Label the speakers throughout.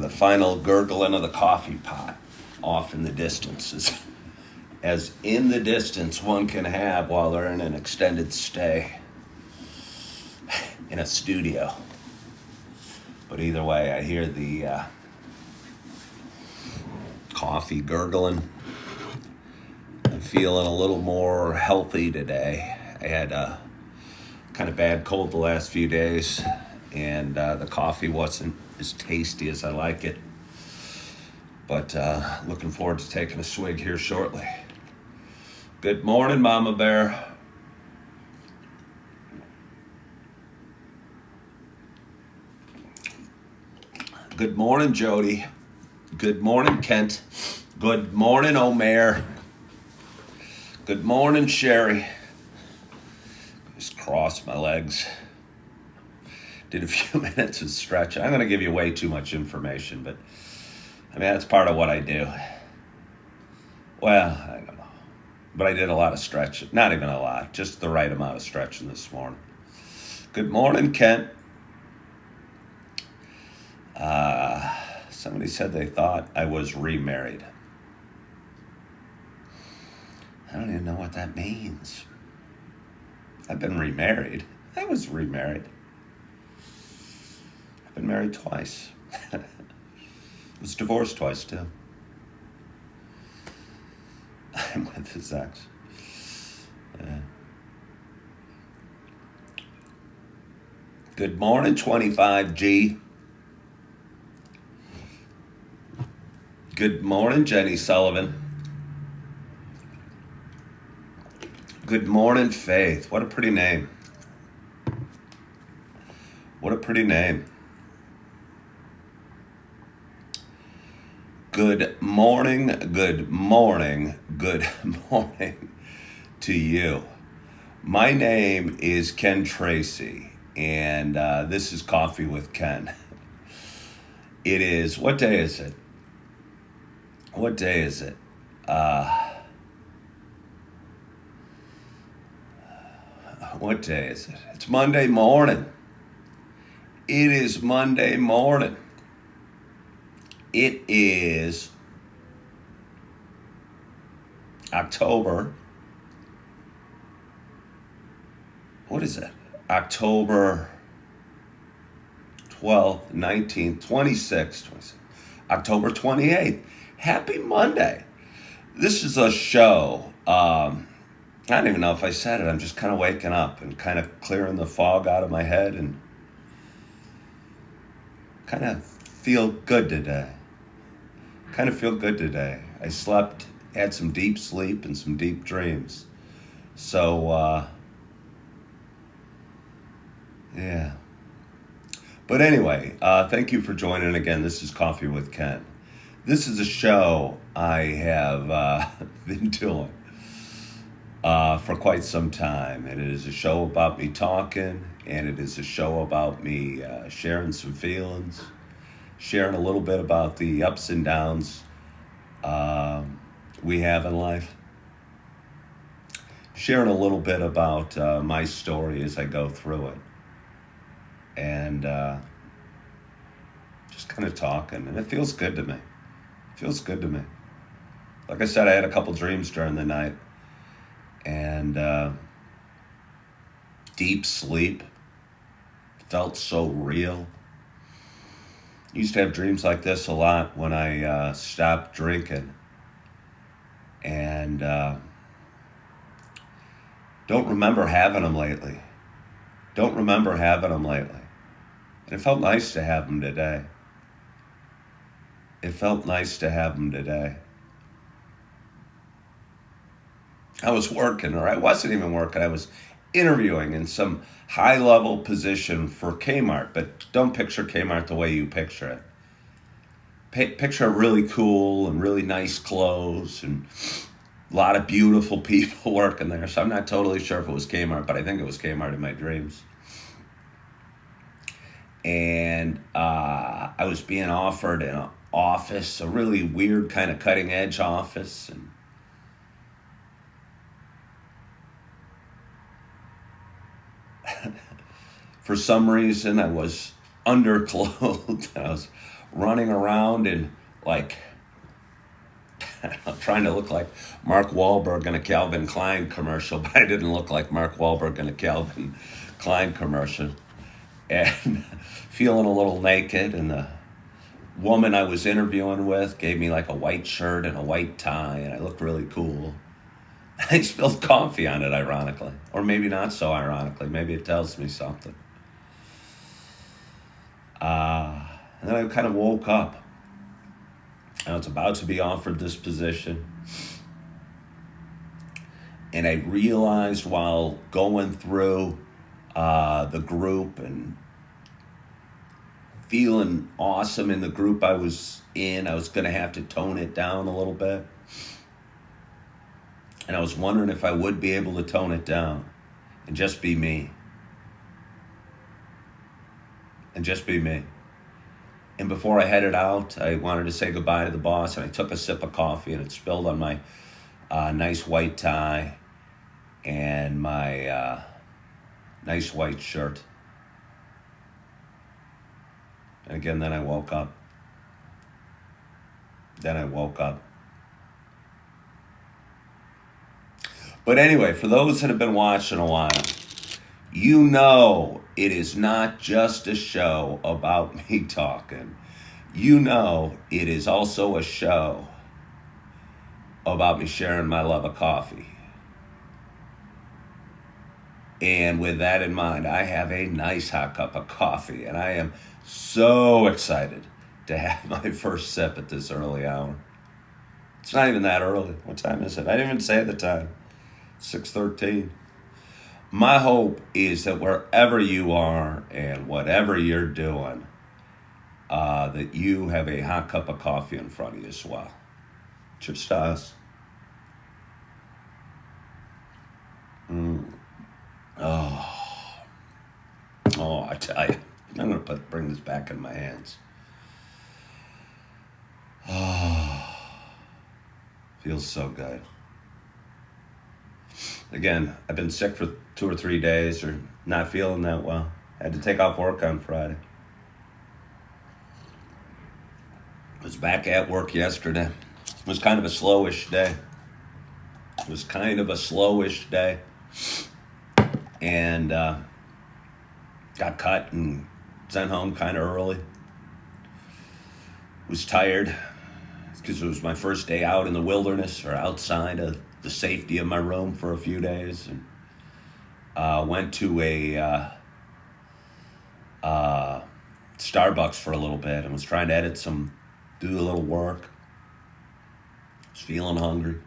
Speaker 1: the final gurgling of the coffee pot off in the distance, as in the distance one can have while they're in an extended stay in a studio. But either way, I hear the coffee gurgling. I'm feeling a little more healthy today. I had a kind of bad cold the last few days, and the coffee wasn't as tasty as I like it. But looking forward to taking a swig here shortly. Good morning, Mama Bear. Good morning, Jody. Good morning, Kent. Good morning, Omer. Good morning, Sherry. Just crossed my legs. Did a few minutes of stretching. I'm going to give you way too much information, but I mean, that's part of what I do. Well, I don't know. But I did a lot of stretching. Not even a lot, just the right amount of stretching this morning. Good morning, Kent. Somebody said they thought I was remarried. I don't even know what that means. I've been remarried. I was remarried. I've been married twice. I was divorced twice, too. I'm with his ex. Good morning, 25G. Good morning, Jenny Sullivan. Good morning, Faith. What a pretty name. What a pretty name. Good morning, good morning, good morning to you. My name is Ken Tracy, and this is Coffee with Ken. It is, what day is it? What day is it? What day is it? It's Monday morning. It is Monday morning. It is October. What is it? October 12th, 19th, 26th, October 28th. Happy Monday. This is a show. I don't even know if I said it. I'm just kind of waking up and kind of clearing the fog out of my head and kind of feel good today. I slept, had some deep sleep and some deep dreams. So, yeah. But anyway, thank you for joining again. This is Coffee with Ken. This is a show I have been doing for quite some time. And it is a show about me talking, and it is a show about me sharing some feelings, sharing a little bit about the ups and downs we have in life, sharing a little bit about my story as I go through it, and just kind of talking, and it feels good to me. Like I said, I had a couple dreams during the night, and deep sleep felt so real. I used to have dreams like this a lot when I stopped drinking, and don't remember having them lately. And it felt nice to have them today. I was working, or I wasn't even working. I was interviewing in some high-level position for Kmart, but don't picture Kmart the way you picture it. Picture really cool and really nice clothes and a lot of beautiful people working there. So I'm not totally sure if it was Kmart, but I think it was Kmart in my dreams. And I was being offered an office, a really weird kind of cutting edge office, and for some reason I was underclothed. I was running around and like I'm trying to look like Mark Wahlberg in a Calvin Klein commercial, but I didn't look like Mark Wahlberg in a Calvin Klein commercial. And feeling a little naked, and the woman I was interviewing with gave me like a white shirt and a white tie, and I looked really cool. I spilled coffee on it, ironically. Or maybe not so ironically. Maybe it tells me something. And then I kind of woke up. I was about to be offered this position. And I realized while going through the group and feeling awesome in the group I was in, I was going to have to tone it down a little bit. And I was wondering if I would be able to tone it down and just be me. And just be me. And before I headed out, I wanted to say goodbye to the boss, and I took a sip of coffee, and it spilled on my nice white tie and my nice white shirt. And again, then I woke up. But anyway, for those that have been watching a while, you know it is not just a show about me talking. You know it is also a show about me sharing my love of coffee. And with that in mind, I have a nice hot cup of coffee, and I am so excited to have my first sip at this early hour. It's not even that early. What time is it? I didn't even say the time. 6:13. My hope is that wherever you are and whatever you're doing, that you have a hot cup of coffee in front of you as well. Cheers to us. Oh, I tell you, I'm going to bring this back in my hands. Oh, feels so good. Again, I've been sick for 2 or 3 days, or not feeling that well. I had to take off work on Friday. I was back at work yesterday. It was kind of a slowish day. And got cut and sent home kind of early. Was tired because it was my first day out in the wilderness, or outside of the safety of my room for a few days, and went to a Starbucks for a little bit and was trying to do a little work. Was feeling hungry.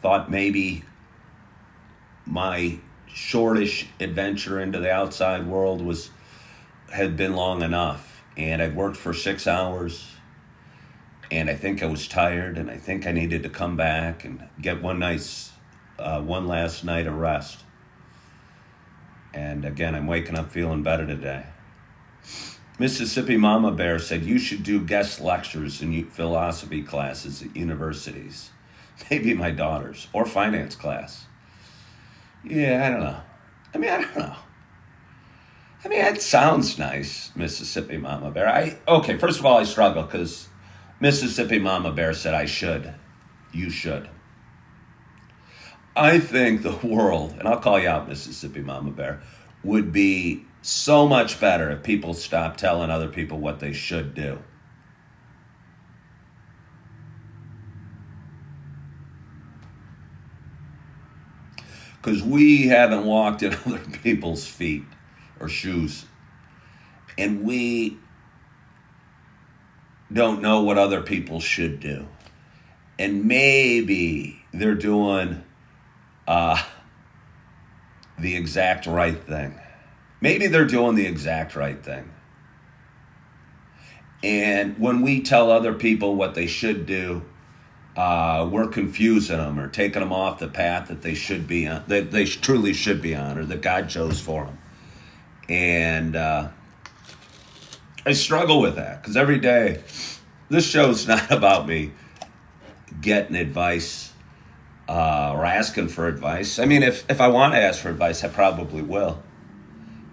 Speaker 1: Thought maybe my shortish adventure into the outside world had been long enough, and I'd worked for 6 hours. And I think I was tired, and I think I needed to come back and get one last night of rest. And again, I'm waking up feeling better today. Mississippi Mama Bear said you should do guest lectures in philosophy classes at universities. Maybe my daughter's, or finance class. Yeah, I don't know. I don't know. It sounds nice, Mississippi Mama Bear. Okay, first of all, I struggle because Mississippi Mama Bear said I should. You should. I think the world, and I'll call you out, Mississippi Mama Bear, would be so much better if people stopped telling other people what they should do. Because we haven't walked in other people's feet or shoes. And we don't know what other people should do. And maybe they're doing the exact right thing. Maybe they're doing the exact right thing. And when we tell other people what they should do, we're confusing them or taking them off the path that they should be on, that they truly should be on, or that God chose for them. And I struggle with that because every day, this show's not about me getting advice or asking for advice. If I want to ask for advice, I probably will.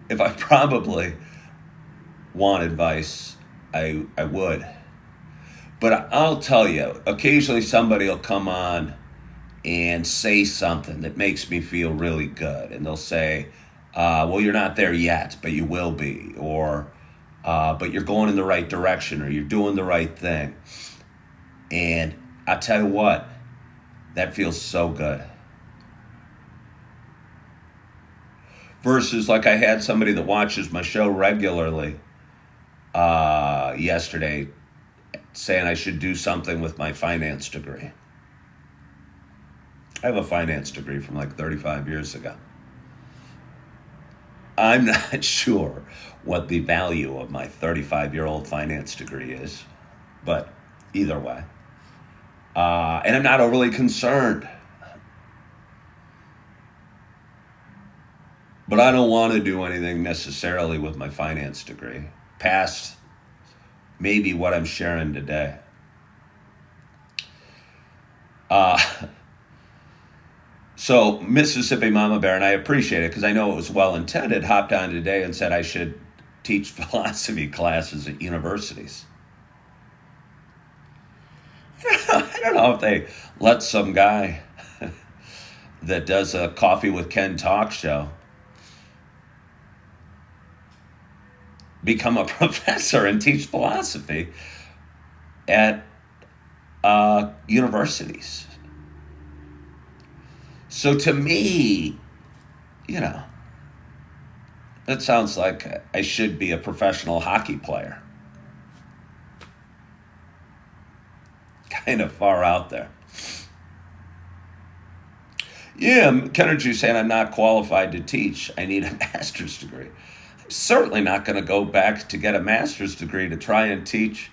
Speaker 1: If I probably want advice, I would. But I'll tell you, occasionally somebody will come on and say something that makes me feel really good. And they'll say, well, you're not there yet, but you will be. Or, but you're going in the right direction, or you're doing the right thing. And I tell you what, that feels so good. Versus like I had somebody that watches my show regularly yesterday saying I should do something with my finance degree. I have a finance degree from like 35 years ago. I'm not sure what the value of my 35-year-old finance degree is, but either way. And I'm not overly concerned. But I don't want to do anything necessarily with my finance degree, past maybe what I'm sharing today. So Mississippi Mama Bear, and I appreciate it because I know it was well intended, hopped on today and said I should teach philosophy classes at universities. I don't know if they let some guy that does a Coffee with Ken talk show become a professor and teach philosophy at universities. So to me, that sounds like I should be a professional hockey player. Kind of far out there. Yeah, Kennergy saying I'm not qualified to teach. I need a master's degree. I'm certainly not going to go back to get a master's degree to try and teach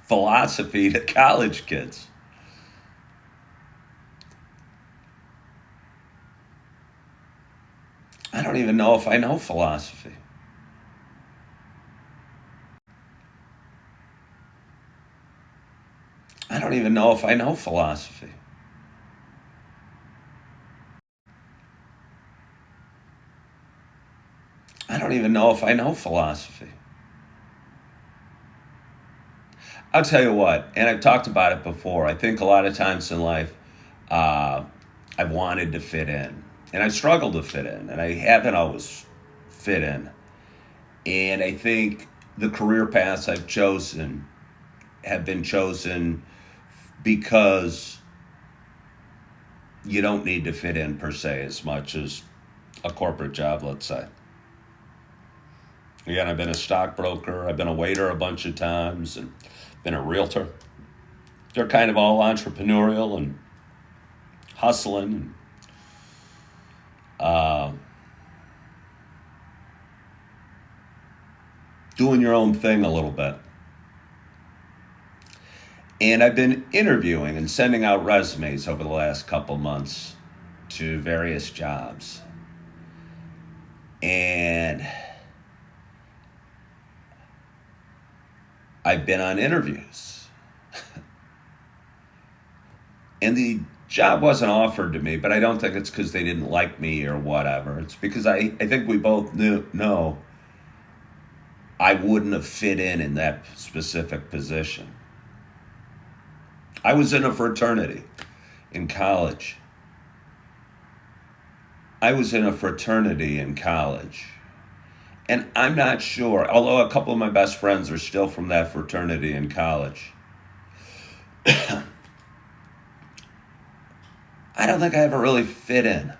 Speaker 1: philosophy to college kids. I don't even know if I know philosophy. I don't even know if I know philosophy. I don't even know if I know philosophy. I'll tell you what, and I've talked about it before, I think a lot of times in life, I've wanted to fit in. And I struggled to fit in, and I haven't always fit in. And I think the career paths I've chosen have been chosen because you don't need to fit in per se as much as a corporate job, let's say. Again, I've been a stockbroker, I've been a waiter a bunch of times, and been a realtor. They're kind of all entrepreneurial and hustling. Doing your own thing a little bit. And I've been interviewing and sending out resumes over the last couple months to various jobs. And I've been on interviews. And the job wasn't offered to me, but I don't think it's because they didn't like me or whatever. It's because I think we both know I wouldn't have fit in that specific position. I was in a fraternity in college. And I'm not sure, although a couple of my best friends are still from that fraternity in college. I don't think I ever really fit in.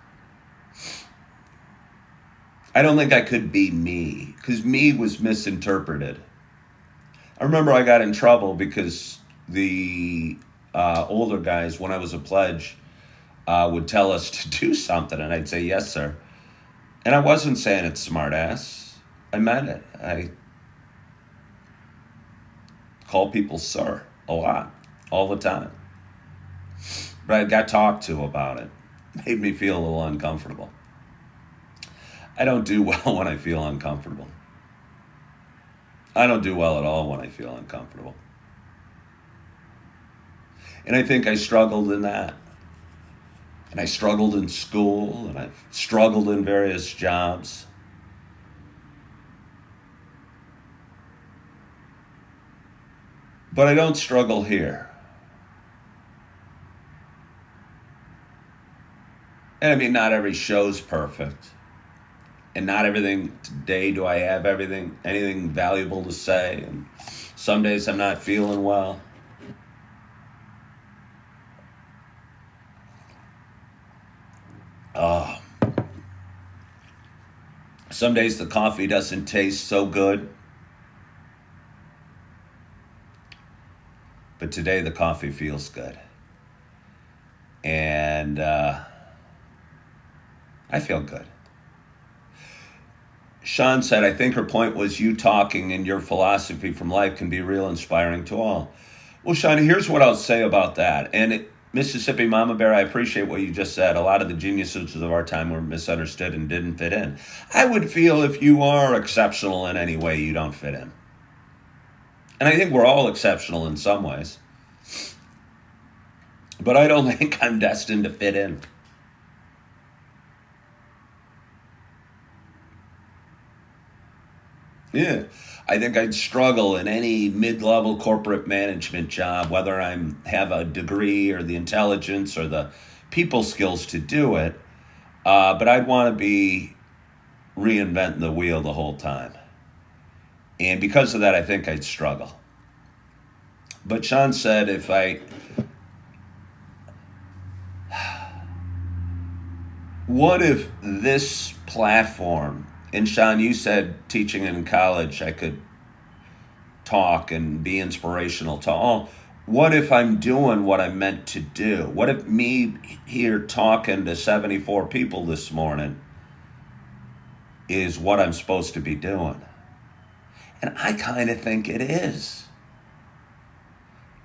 Speaker 1: I don't think I could be me, because me was misinterpreted. I remember I got in trouble because the older guys, when I was a pledge, would tell us to do something, and I'd say, yes, sir. And I wasn't saying it smart ass. I meant it. I call people sir a lot, all the time. But I got talked to about it. Made me feel a little uncomfortable. I don't do well when I feel uncomfortable. I don't do well at all when I feel uncomfortable. And I think I struggled in that. And I struggled in school, and I've struggled in various jobs. But I don't struggle here. And I mean, not every show's perfect. And not everything today do I have anything valuable to say. And some days I'm not feeling well. Some days the coffee doesn't taste so good. But today the coffee feels good. And I feel good. Sean said, I think her point was you talking and your philosophy from life can be real inspiring to all. Well, Sean, here's what I'll say about that. And Mississippi Mama Bear, I appreciate what you just said. A lot of the geniuses of our time were misunderstood and didn't fit in. I would feel if you are exceptional in any way, you don't fit in. And I think we're all exceptional in some ways. But I don't think I'm destined to fit in. Yeah, I think I'd struggle in any mid-level corporate management job, whether I have a degree or the intelligence or the people skills to do it. But I'd want to be reinventing the wheel the whole time. And because of that, I think I'd struggle. But Sean said what if this platform, and Sean, you said teaching in college, I could talk and be inspirational to all. What if I'm doing what I'm meant to do? What if me here talking to 74 people this morning is what I'm supposed to be doing? And I kind of think it is.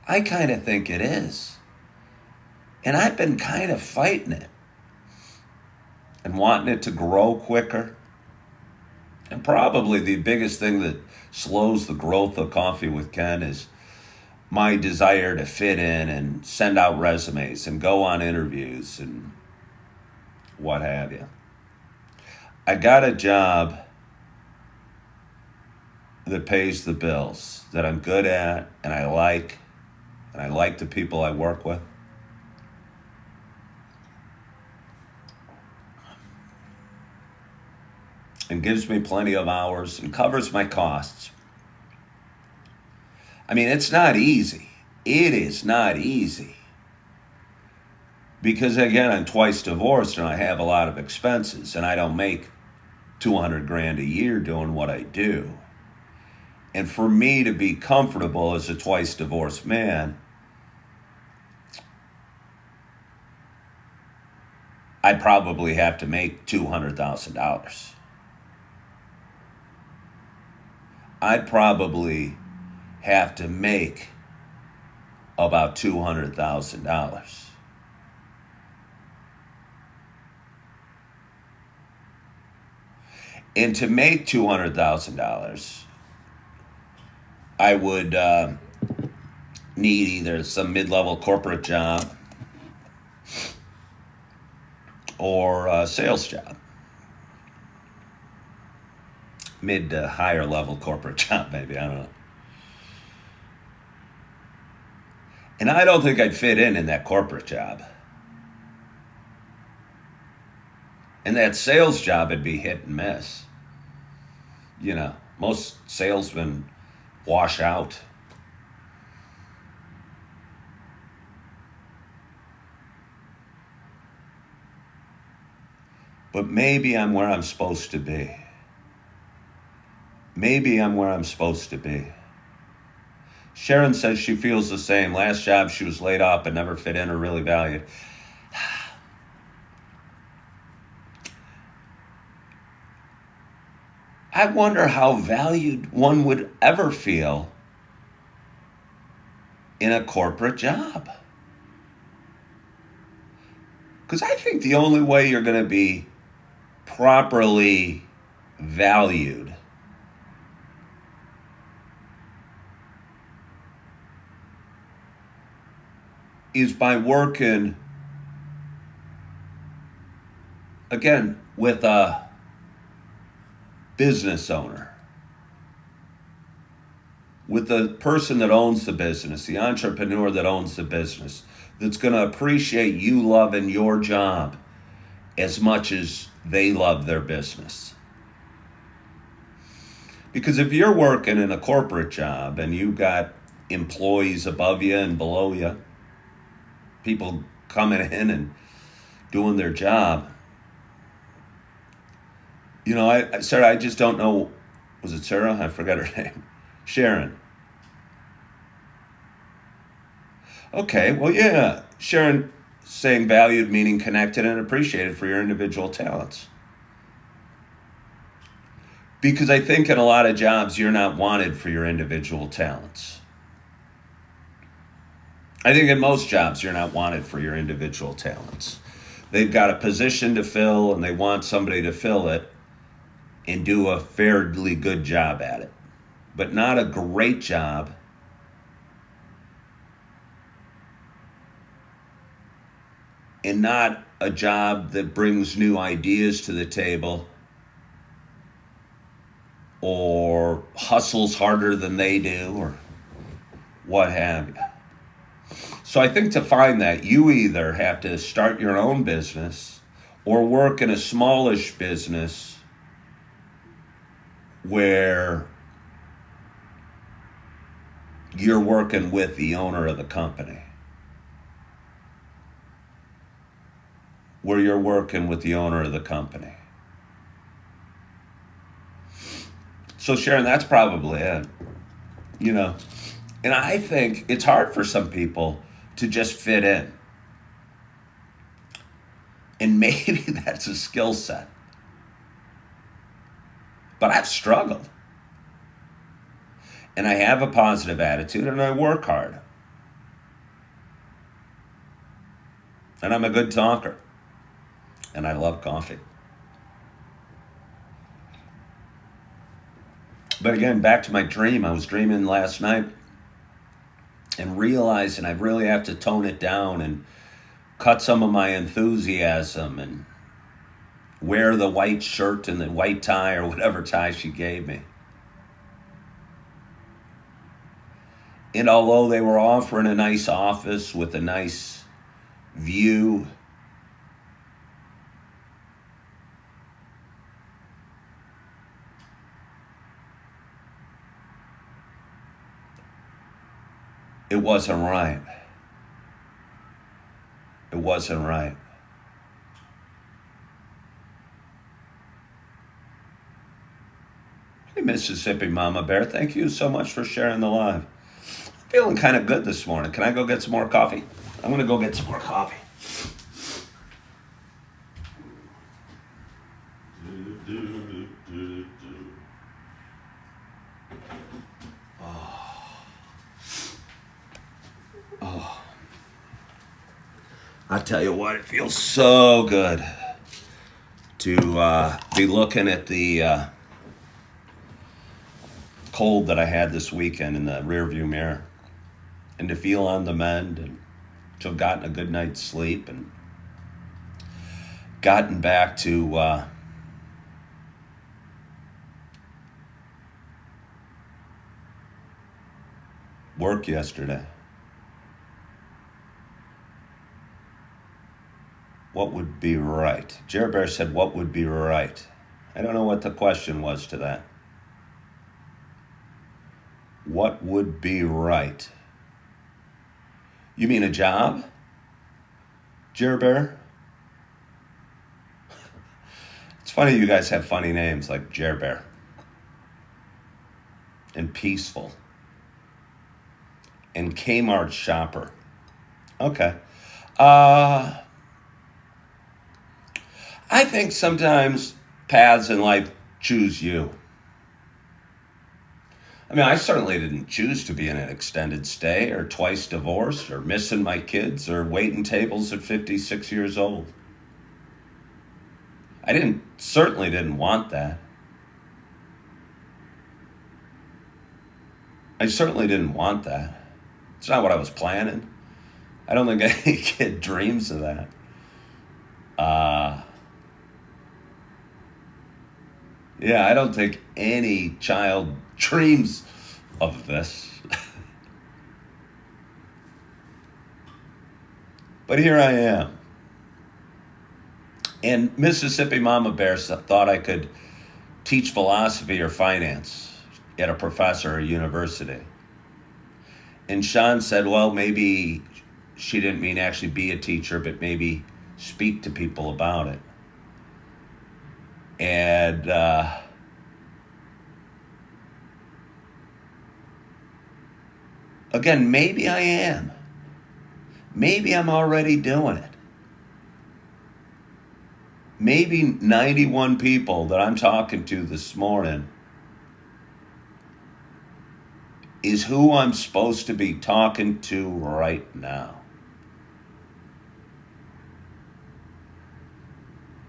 Speaker 1: And I've been kind of fighting it and wanting it to grow quicker. And probably the biggest thing that slows the growth of Coffee with Ken is my desire to fit in and send out resumes and go on interviews and what have you. I got a job that pays the bills, that I'm good at and I like the people I work with. And gives me plenty of hours and covers my costs. I mean, it's not easy. It is not easy. Because again, I'm twice divorced and I have a lot of expenses and I don't make 200 grand a year doing what I do. And for me to be comfortable as a twice divorced man, I'd probably have to make $200,000. I'd probably have to make about $200,000. And to make $200,000, I would need either some mid-level corporate job or a sales job. Mid to higher level corporate job, maybe, I don't know. And I don't think I'd fit in that corporate job. And that sales job would be hit and miss. You know, most salesmen wash out. But maybe I'm where I'm supposed to be. Sharon says she feels the same. Last job she was laid off but never fit in or really valued. I wonder how valued one would ever feel in a corporate job. Because I think the only way you're going to be properly valued is by working, again, with a business owner. with the person that owns the business, the entrepreneur that owns the business, that's going to appreciate you loving your job as much as they love their business. Because if you're working in a corporate job and you've got employees above you and below you, people coming in and doing their job, Sarah, I just don't know. Was it Sarah? I forgot her name. Sharon. Okay, well, yeah. Sharon saying valued, meaning connected and appreciated for your individual talents. Because I think in a lot of jobs, you're not wanted for your individual talents. I think in most jobs, you're not wanted for your individual talents. They've got a position to fill and they want somebody to fill it and do a fairly good job at it, but not a great job. And not a job that brings new ideas to the table or hustles harder than they do or what have you. So I think to find that, you either have to start your own business or work in a smallish business where you're working with the owner of the company. Where you're working with the owner of the company. So Sharon, that's probably it. And I think it's hard for some people to just fit in. And maybe that's a skill set. But I've struggled. And I have a positive attitude and I work hard. And I'm a good talker. And I love coffee. But again, back to my dream. I was dreaming last night and realizing I really have to tone it down and cut some of my enthusiasm and wear the white shirt and the white tie or whatever tie she gave me. And although they were offering a nice office with a nice view, it wasn't right. It wasn't right. Hey, Mississippi Mama Bear, thank you so much for sharing the live. I'm feeling kind of good this morning. Can I go get some more coffee? I'm going to go get some more coffee. I tell you what, it feels so good to be looking at the cold that I had this weekend in the rearview mirror and to feel on the mend and to have gotten a good night's sleep and gotten back to work yesterday. What would be right? Jer Bear said, what would be right? I don't know what the question was to that. What would be right? You mean a job? Jer Bear? It's funny you guys have funny names like Jer Bear. And Peaceful. And Kmart Shopper. Okay. I think sometimes paths in life choose you. I mean, I certainly didn't choose to be in an extended stay or twice divorced or missing my kids or waiting tables at 56 years old. I certainly didn't want that. I certainly didn't want that. It's not what I was planning. I don't think any kid dreams of that. Yeah, I don't think any child dreams of this. But here I am. And Mississippi Mama Bear thought I could teach philosophy or finance at a professor or university. And Sean said, well, maybe she didn't mean actually be a teacher, but maybe speak to people about it. And again, maybe I am. Maybe I'm already doing it. Maybe 91 people that I'm talking to this morning is who I'm supposed to be talking to right now.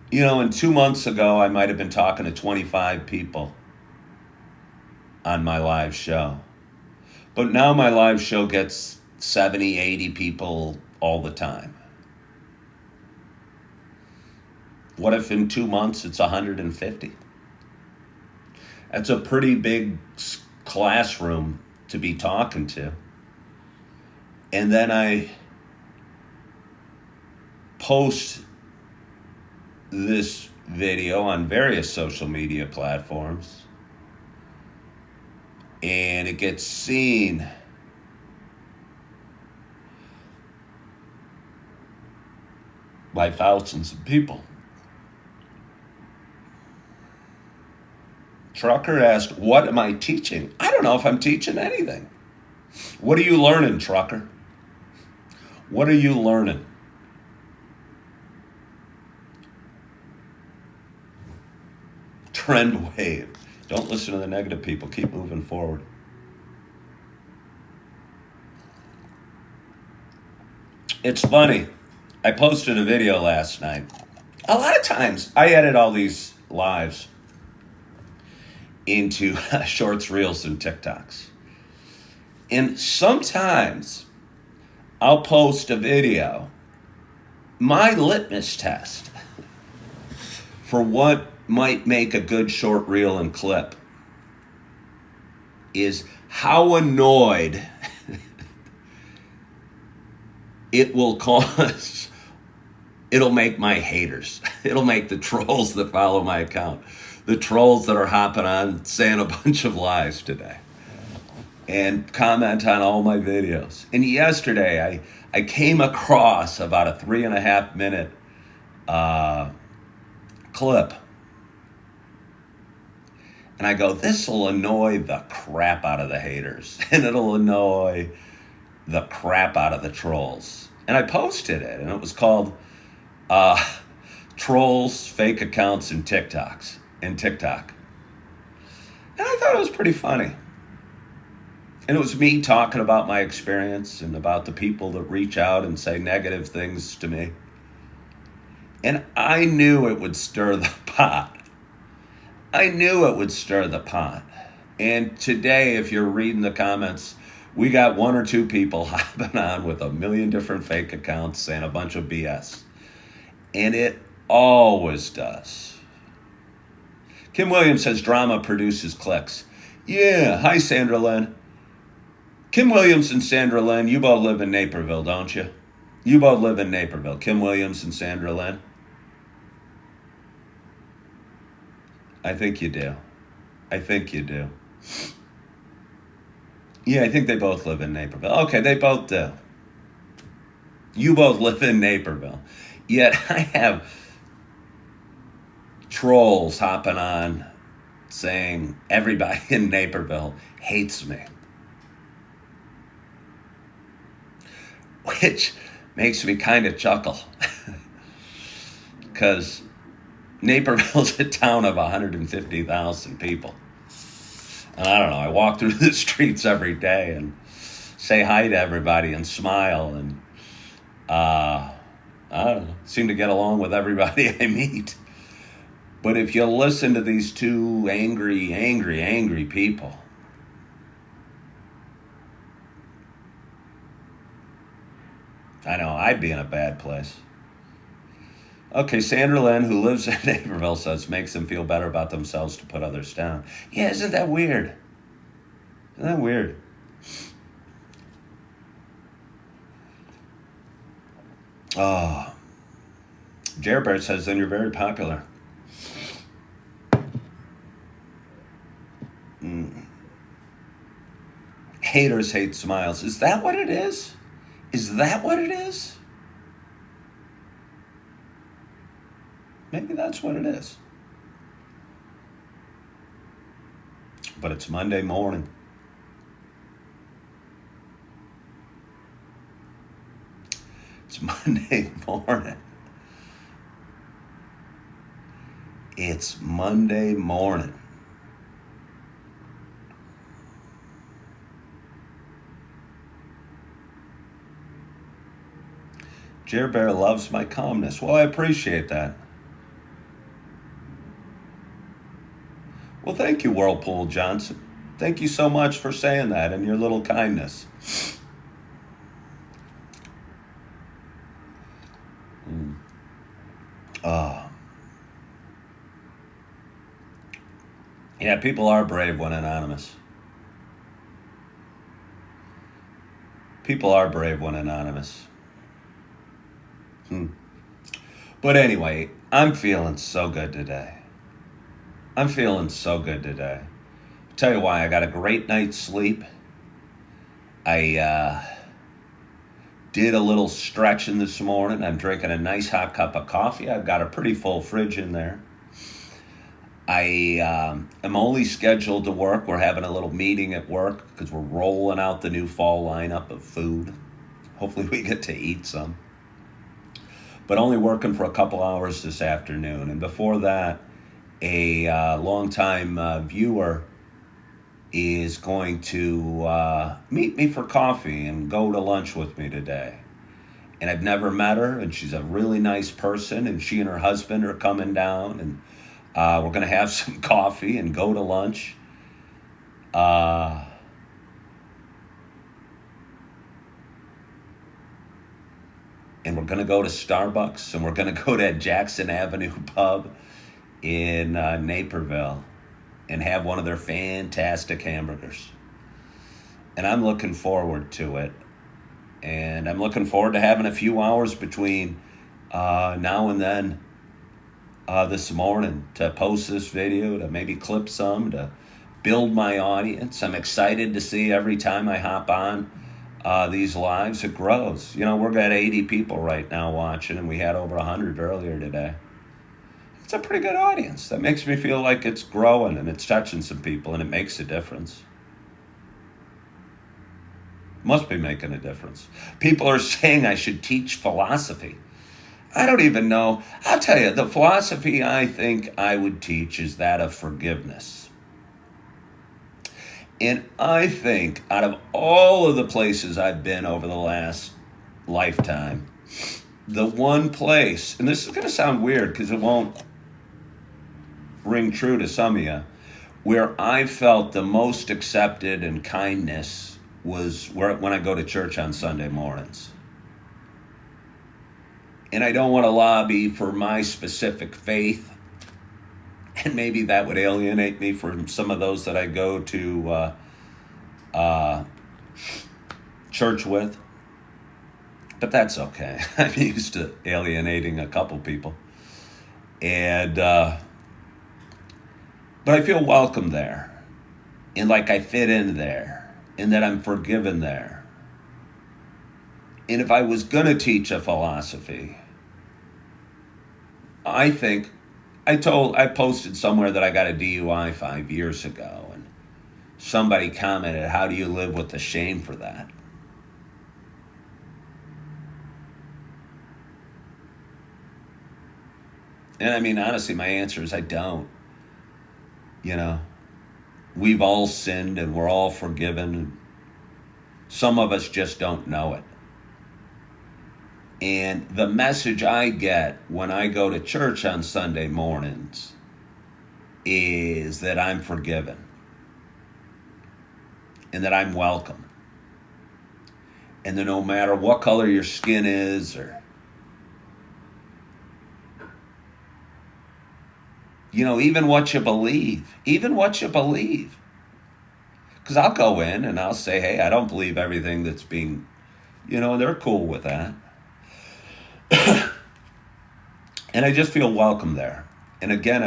Speaker 1: You know, and 2 months ago, I might have been talking to 25 people on my live show. But now my live show gets 70, 80 people all the time. What if in 2 months it's 150? That's a pretty big classroom to be talking to. And then I post this video on various social media platforms, and it gets seen by thousands of people. Trucker asked, what am I teaching? I don't know if I'm teaching anything. What are you learning, Trucker? What are you learning? Trend wave. Don't listen to the negative people. Keep moving forward. It's funny. I posted a video last night. A lot of times I edit all these lives into shorts, reels, and TikToks. And sometimes I'll post a video, my litmus test for what might make a good short reel and clip is how annoyed it will cause. It'll make my haters. It'll make the trolls that follow my account, the trolls that are hopping on saying a bunch of lies today and comment on all my videos. And yesterday I came across about a 3.5 minute clip. And I go, this will annoy the crap out of the haters. And it'll annoy the crap out of the trolls. And I posted it, and it was called Trolls, Fake Accounts, and TikTok. And I thought it was pretty funny. And it was me talking about my experience and about the people that reach out and say negative things to me. And I knew it would stir the pot. I knew it would stir the pot. And today, if you're reading the comments, we got 1 or 2 people hopping on with a million different fake accounts saying a bunch of BS. And it always does. Kim Williams says drama produces clicks. Yeah, hi Sandra Lynn. Kim Williams and Sandra Lynn, you both live in Naperville, don't you? You both live in Naperville. Kim Williams and Sandra Lynn. I think you do. I think you do. Yeah, I think they both live in Naperville. Okay, they both do. You both live in Naperville. Yet I have trolls hopping on saying everybody in Naperville hates me. Which makes me kind of chuckle. Because Naperville's a town of 150,000 people. And I don't know, I walk through the streets every day and say hi to everybody and smile and I don't know, seem to get along with everybody I meet. But if you listen to these two angry people, I know, I'd be in a bad place. Okay, Sandra Lynn, who lives in Naperville, says makes them feel better about themselves to put others down. Yeah, isn't that weird? Isn't that weird? Oh, Jer Bear says, then you're very popular. Haters hate smiles. Is that what it is? Is that what it is? Maybe that's what it is. But it's Monday morning. It's Monday morning. It's Monday morning. Jer Bear loves my calmness. Well, I appreciate that. Well, thank you, Whirlpool Johnson. Thank you so much for saying that and your little kindness. Yeah, people are brave when anonymous. People are brave when anonymous. But anyway, I'm feeling so good today. I'm feeling so good today. I'll tell you why. I got a great night's sleep. I did a little stretching this morning. I'm drinking a nice hot cup of coffee. I've got a pretty full fridge in there. I am only scheduled to work. We're having a little meeting at work because we're rolling out the new fall lineup of food. Hopefully we get to eat some. But only working for a couple hours this afternoon. And before that, a longtime viewer is going to meet me for coffee and go to lunch with me today. And I've never met her, and she's a really nice person, and she and her husband are coming down, and we're going to have some coffee and go to lunch. And we're going to go to Starbucks, and we're going to go to Jackson Avenue Pub in Naperville and have one of their fantastic hamburgers. And I'm looking forward to it. And I'm looking forward to having a few hours between now and then this morning to post this video, to maybe clip some, to build my audience. I'm excited to see every time I hop on these lives, it grows. You know, we're got 80 people right now watching, and we had over 100 earlier today. It's a pretty good audience. That makes me feel like it's growing and it's touching some people, and it makes a difference. Must be making a difference. People are saying I should teach philosophy. I don't even know. I'll tell you, the philosophy I think I would teach is that of forgiveness. And I think out of all of the places I've been over the last lifetime, the one place, and this is going to sound weird because it won't ring true to some of you, where I felt the most accepted and kindness was when I go to church on Sunday mornings. And I don't want to lobby for my specific faith, and maybe that would alienate me from some of those that I go to church with. But that's okay. I'm used to alienating a couple people. And but I feel welcome there. And like I fit in there. And that I'm forgiven there. And if I was going to teach a philosophy, I think I posted somewhere that I got a DUI 5 years ago, and somebody commented, how do you live with the shame for that? And I mean, honestly, my answer is I don't. You know, we've all sinned and we're all forgiven. Some of us just don't know it. And the message I get when I go to church on Sunday mornings is that I'm forgiven and that I'm welcome. And that no matter what color your skin is, or, you know, even what you believe. Because I'll go in and I'll say, hey, I don't believe everything that's being, they're cool with that. And I just feel welcome there. And again,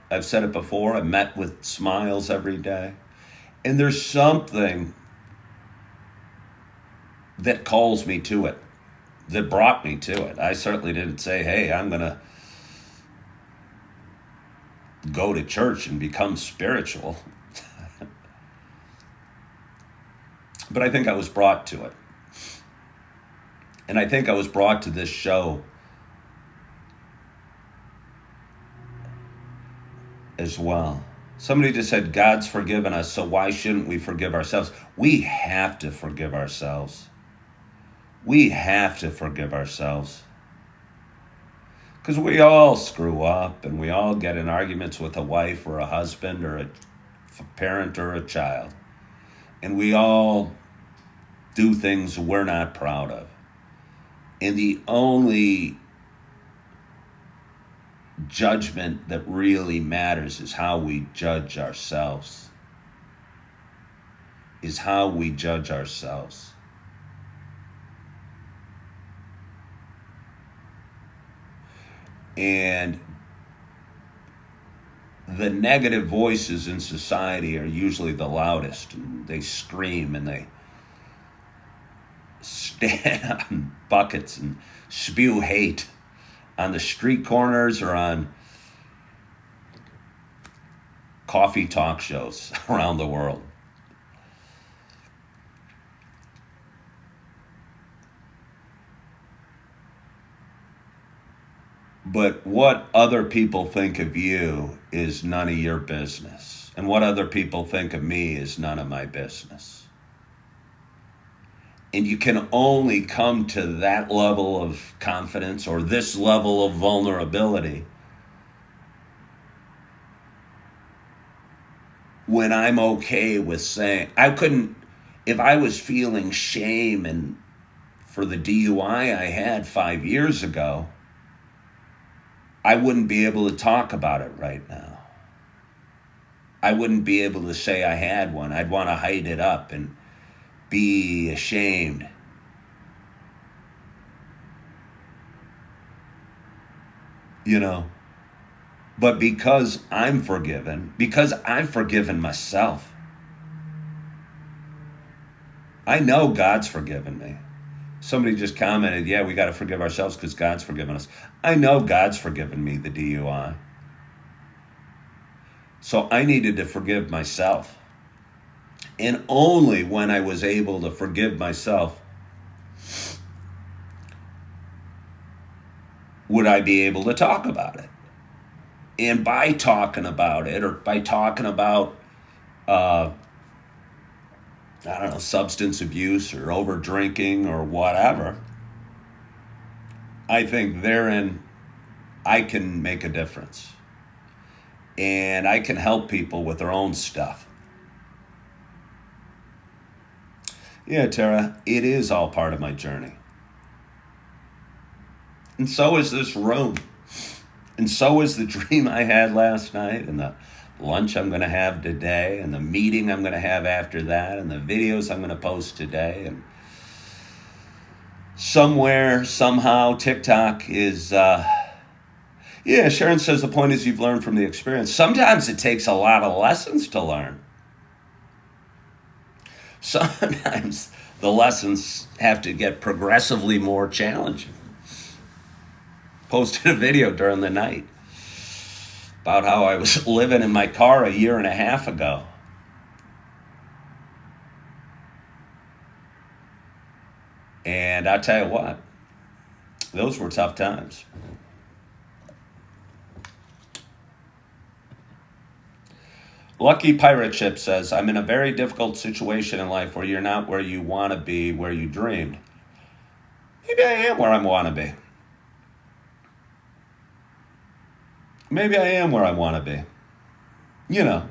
Speaker 1: I've said it before, I've met with smiles every day. And there's something that calls me to it, that brought me to it. I certainly didn't say, hey, I'm going to go to church and become spiritual. But I think I was brought to it. And I think I was brought to this show as well. Somebody just said, God's forgiven us, so why shouldn't we forgive ourselves? We have to forgive ourselves. We have to forgive ourselves. Because we all screw up, and we all get in arguments with a wife or a husband or a parent or a child. And we all do things we're not proud of. And the only judgment that really matters is how we judge ourselves. Is how we judge ourselves. And the negative voices in society are usually the loudest, and they scream and they stand on buckets and spew hate on the street corners or on coffee talk shows around the world. But what other people think of you is none of your business. And what other people think of me is none of my business. And you can only come to that level of confidence or this level of vulnerability when I'm okay with saying, if I was feeling shame and for the DUI I had 5 years ago, I wouldn't be able to talk about it right now. I wouldn't be able to say I had one. I'd want to hide it up and be ashamed. But because I'm forgiven, because I've forgiven myself, I know God's forgiven me. Somebody just commented, yeah, we got to forgive ourselves because God's forgiven us. I know God's forgiven me the DUI. So I needed to forgive myself. And only when I was able to forgive myself would I be able to talk about it. And by talking about it, or by talking about, substance abuse or over drinking or whatever, I think therein I can make a difference. And I can help people with their own stuff. Yeah, Tara, it is all part of my journey. And so is this room. And so is the dream I had last night, and the lunch I'm going to have today, and the meeting I'm going to have after that, and the videos I'm going to post today. And somewhere, somehow, TikTok is... Sharon says the point is you've learned from the experience. Sometimes it takes a lot of lessons to learn. Sometimes the lessons have to get progressively more challenging. Posted a video during the night about how I was living in my car a year and a half ago. And I'll tell you what, those were tough times. Lucky Pirate Ship says, I'm in a very difficult situation in life where you're not where you want to be, where you dreamed. Maybe I am where I want to be. Maybe I am where I want to be. No,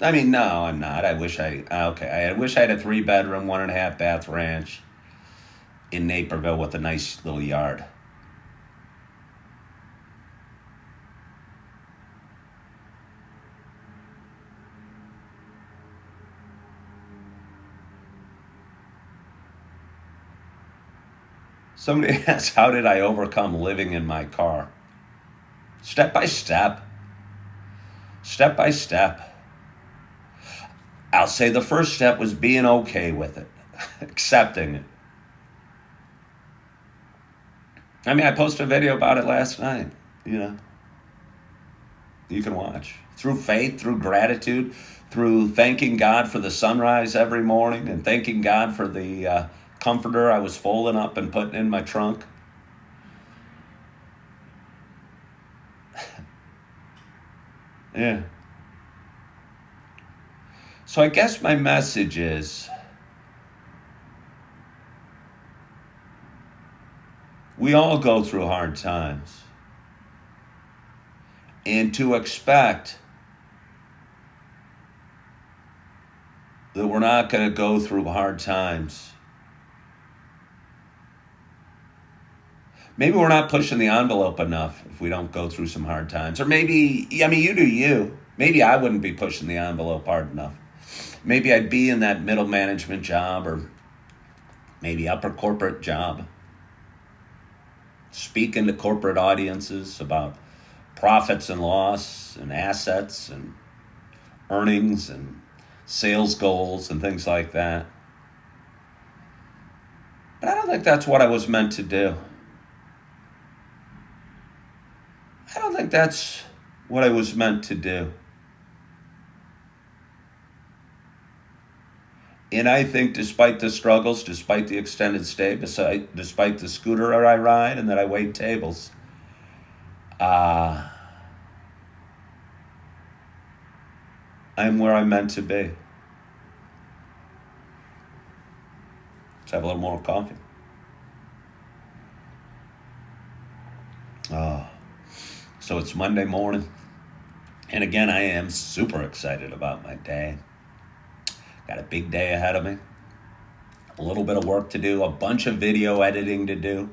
Speaker 1: I'm not. I wish I had a 3-bedroom, 1.5 bath ranch in Naperville with a nice little yard. Somebody asked, how did I overcome living in my car? Step by step. Step by step. I'll say the first step was being okay with it, accepting it. I mean, I posted a video about it last night, you know. You can watch. Through faith, through gratitude, through thanking God for the sunrise every morning and thanking God for the comforter I was folding up and putting in my trunk. Yeah. So I guess my message is we all go through hard times. And to expect that we're not going to go through hard times. Maybe we're not pushing the envelope enough if we don't go through some hard times. Or maybe, I mean, you do you. Maybe I wouldn't be pushing the envelope hard enough. Maybe I'd be in that middle management job or maybe upper corporate job, speaking to corporate audiences about profits and loss and assets and earnings and sales goals and things like that. But I don't think that's what I was meant to do. I don't think that's what I was meant to do. And I think despite the struggles, despite the extended stay, despite the scooter I ride and that I wait tables, I'm where I'm meant to be. Let's have a little more coffee. So it's Monday morning. And again, I am super excited about my day. Got a big day ahead of me. A little bit of work to do, a bunch of video editing to do.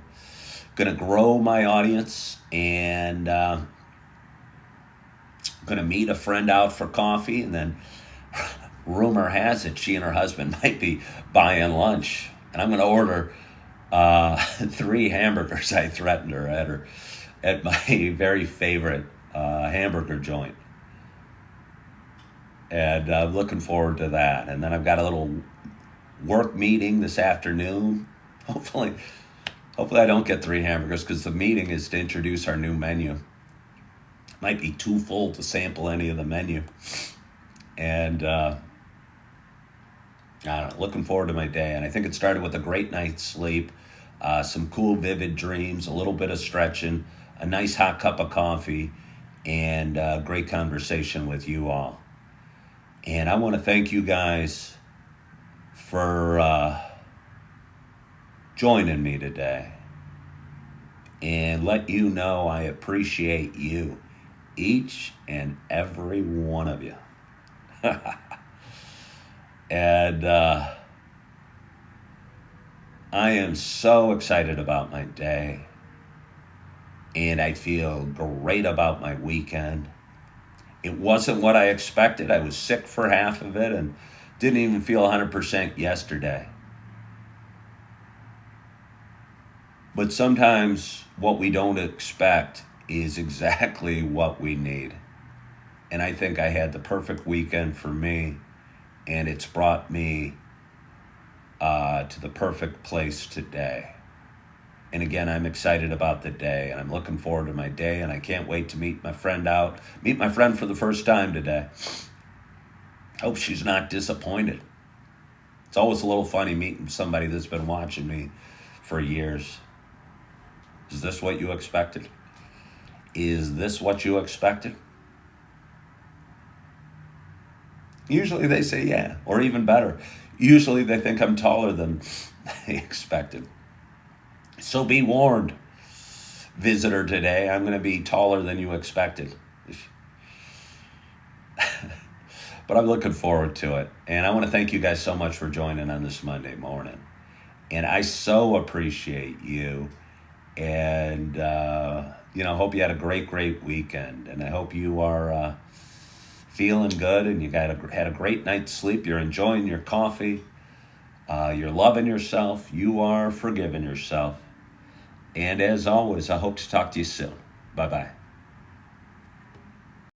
Speaker 1: Gonna grow my audience and gonna meet a friend out for coffee, and then rumor has it she and her husband might be buying lunch. And I'm gonna order 3 hamburgers I threatened her at my very favorite hamburger joint. And I'm looking forward to that. And then I've got a little work meeting this afternoon. Hopefully I don't get 3 hamburgers because the meeting is to introduce our new menu. Might be too full to sample any of the menu. And I don't know, looking forward to my day. And I think it started with a great night's sleep, some cool, vivid dreams, a little bit of stretching, a nice hot cup of coffee, and a great conversation with you all. And I want to thank you guys for joining me today and let you know I appreciate you, each and every one of you. And I am so excited about my day, and I feel great about my weekend. It wasn't what I expected. I was sick for half of it and didn't even feel 100% yesterday. But sometimes what we don't expect is exactly what we need. And I think I had the perfect weekend for me, and it's brought me to the perfect place today. And again, I'm excited about the day, and I'm looking forward to my day, and I can't wait to meet my friend for the first time today. Hope she's not disappointed. It's always a little funny meeting somebody that's been watching me for years. Is this what you expected? Is this what you expected? Usually they say yeah, or even better. Usually they think I'm taller than they expected. So be warned, visitor today, I'm going to be taller than you expected. But I'm looking forward to it. And I want to thank you guys so much for joining on this Monday morning. And I so appreciate you. And, hope you had a great weekend. And I hope you are feeling good and you had a great night's sleep. You're enjoying your coffee. You're loving yourself. You are forgiving yourself. And as always, I hope to talk to you soon. Bye-bye.